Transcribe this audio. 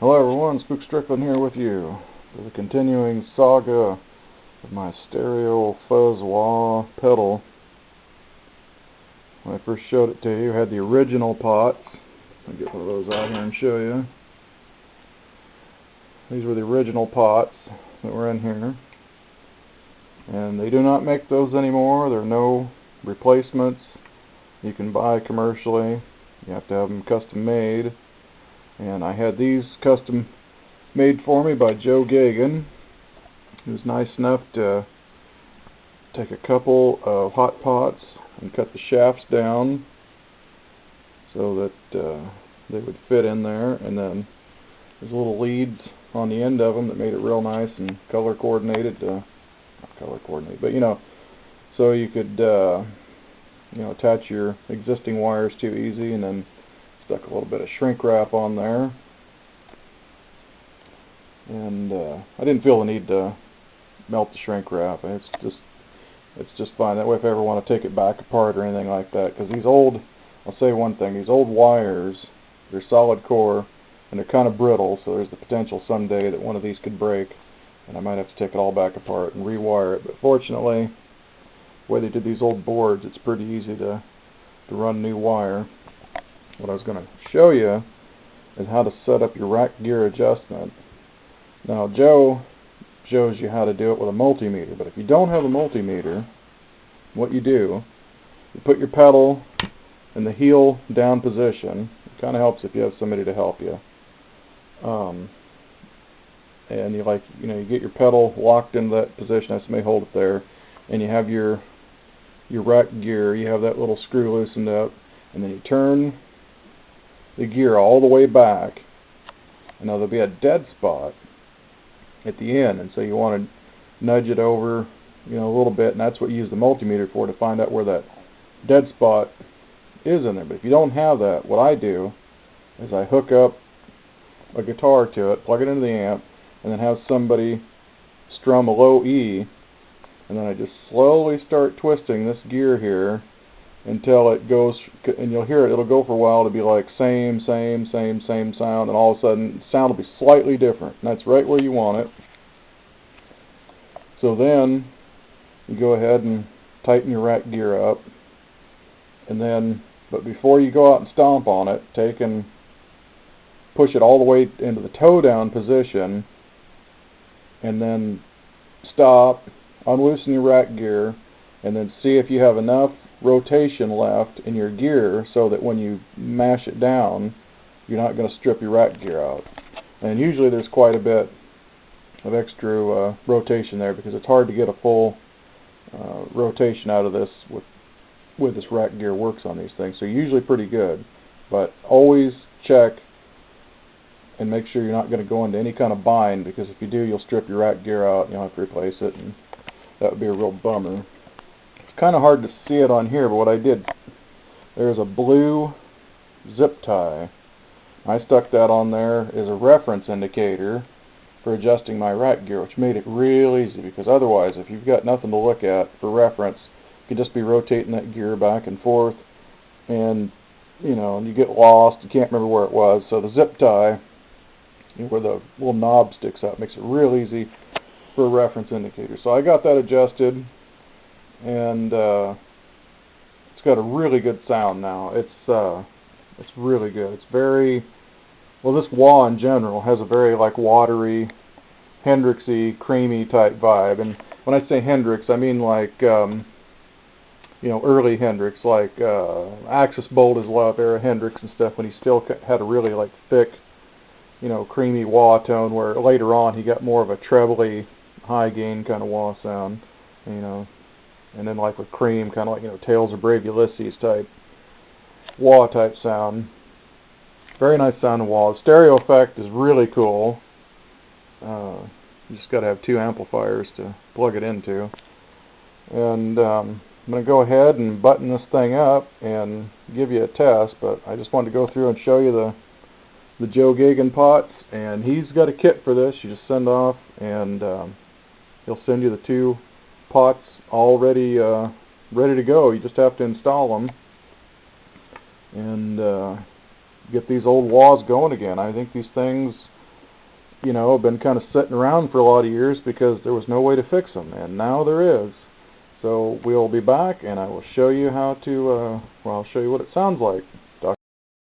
Hello everyone, Spook Strickland here with you for the continuing saga of my stereo fuzz wah pedal. When I first showed it to you, I had the original pots. I'll get one of those out here and show you. These were the original pots that were in here. And they do not make those anymore. There are no replacements you can buy commercially. You have to have them custom made. And I had these custom made for me by Joe Gagan. He was nice enough to take a couple of hot pots and cut the shafts down so that they would fit in there, and then there's little leads on the end of them that made it real nice and color coordinated. Not color coordinated, but so you could attach your existing wires to easy, and then stuck a little bit of shrink wrap on there. And I didn't feel the need to melt the shrink wrap. It's just fine. That way, if I ever want to take it back apart or anything like that, because these old, I'll say one thing, these old wires, they're solid core and they're kind of brittle, so there's the potential someday that one of these could break, and I might have to take it all back apart and rewire it. But fortunately, the way they did these old boards, it's pretty easy to run new wire. What I was going to show you is how to set up your rack gear adjustment. Now, Joe shows you how to do it with a multimeter, but if you don't have a multimeter, what you do, you put your pedal in the heel down position. It kind of helps if you have somebody to help you. And you get your pedal locked into that position. Have somebody hold it there, and you have your rack gear. You have that little screw loosened up, and then you turn the gear all the way back, and now there'll be a dead spot at the end, and so you want to nudge it over a little bit, and that's what you use the multimeter for, to find out where that dead spot is in there. But if you don't have that, what I do is I hook up a guitar to it, plug it into the amp, and then have somebody strum a low E, and then I just slowly start twisting this gear here until it goes, and you'll hear it, it'll go for a while to be like same sound, and all of a sudden the sound will be slightly different, and that's right where you want it. So then you go ahead and tighten your rack gear up, but before you go out and stomp on it, take and push it all the way into the toe down position, and then stop, unloosen your rack gear, and then see if you have enough rotation left in your gear so that when you mash it down, you're not going to strip your rack gear out. And usually there's quite a bit of extra rotation there, because it's hard to get a full rotation out of this with this rack gear works on these things. So usually pretty good, but always check and make sure you're not going to go into any kind of bind, because if you do, you'll strip your rack gear out and you'll have to replace it, and that would be a real bummer. It's kind of hard to see it on here, but what I did, there's a blue zip tie. I stuck that on there as a reference indicator for adjusting my rack gear, which made it real easy, because otherwise, if you've got nothing to look at for reference, you could just be rotating that gear back and forth, and you get lost, you can't remember where it was. So the zip tie, where the little knob sticks out, makes it real easy for a reference indicator. So I got that adjusted, and it's got a really good sound now. It's really good. It's very, well, this wah in general has a very watery, Hendrixy, creamy type vibe. And when I say Hendrix, I mean early Hendrix, like Axis Bold as Love era Hendrix and stuff, when he still had a really thick, creamy wah tone, where later on he got more of a trebly, high gain kind of wah sound, and then with Cream, kind of Tales of Brave Ulysses type wah type sound. Very nice sounding wah. The stereo effect is really cool. You just got to have two amplifiers to plug it into. And I'm going to go ahead and button this thing up and give you a test, but I just wanted to go through and show you the Joe Gagan pots, and he's got a kit for this. You just send off, and he'll send you the two pots already ready to go. You just have to install them and get these old wahs going again. I think these things you know, have been kind of sitting around for a lot of years because there was no way to fix them, and now there is. So we'll be back, and I will show you how to, well, I'll show you what it sounds like.